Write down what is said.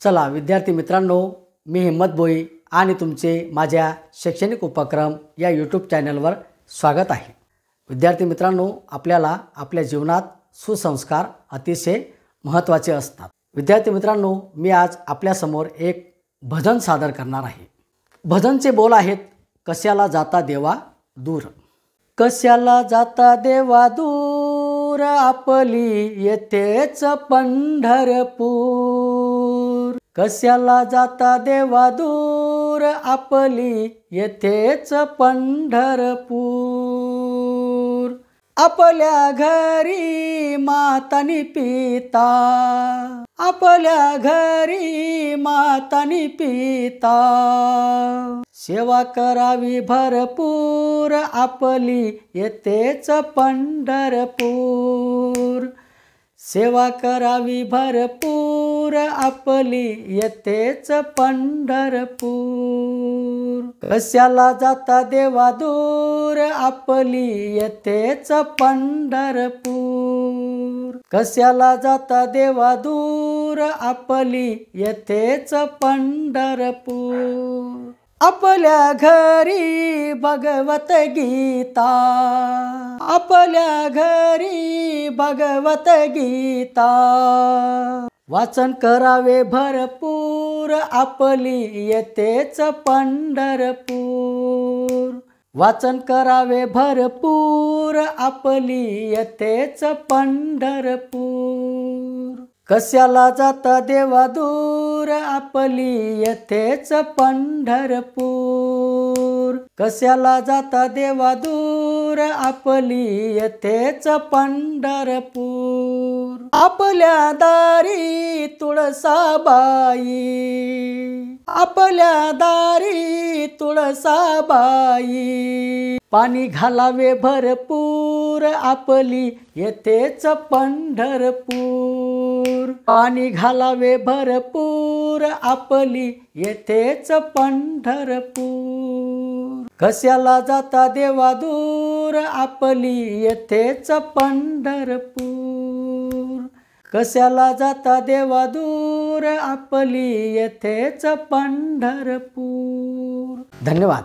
चला विद्यार्थी मित्रांनो, मी हिम्मत भोई आणि तुमचे माझ्या शैक्षणिक उपक्रम या यूट्यूब चॅनलवर स्वागत आहे। विद्यार्थी मित्रांनो, आपल्याला आपल्या जीवनात सुसंस्कार अतिशय महत्त्वाचे असतात। विद्यार्थी मित्रांनो, मी आज आपल्यासमोर एक भजन सादर करणार आहे। भजनचे बोल आहेत, कशाला जाता देवा दूर। कशाला जाता देवा दूर, आपली येथेच पंढरपूर। कशाला जाता देवा दूर, आपली येथेच पंढरपूर। आपल्या घरी मातानी पिता, आपल्या घरी मातानी पिता। सेवा करावी भरपूर, आपली येथेच पंढरपूर। सेवा करावी भरपूर, आपली येथेच पंढरपूर। कशाला जाता देवा दूर, आपली येथेच पंढरपूर। कशाला जाता देवा दूर, आपली येथेच पंढरपूर। आपल्या घरी भगवत गीता, आपल्या घरी भगवत गीता। वाचन करावे भरपूर, आपली येथेच पंढरपूर। वाचन करावे भरपूर, आपली येथेच पंढरपूर। कशाला जाता देवा दूर, आपली येथेच पंढरपूर। कशाला जाता देवा दूर, आपली येथेच पंढरपूर। आपल्या दारी तुळसाबाई, आपल्या दारी तुळसाबाई। पाणी घालावे भरपूर, आपली येथेच पंढरपूर। पाणी घालावे भरपूर, आपली येथेच पंढरपूर। कशाला जाता देवा दूर, आपली येथेच पंढरपूर। कशाला जाता देवा दूर, आपली येथेच पंढरपूर। धन्यवाद।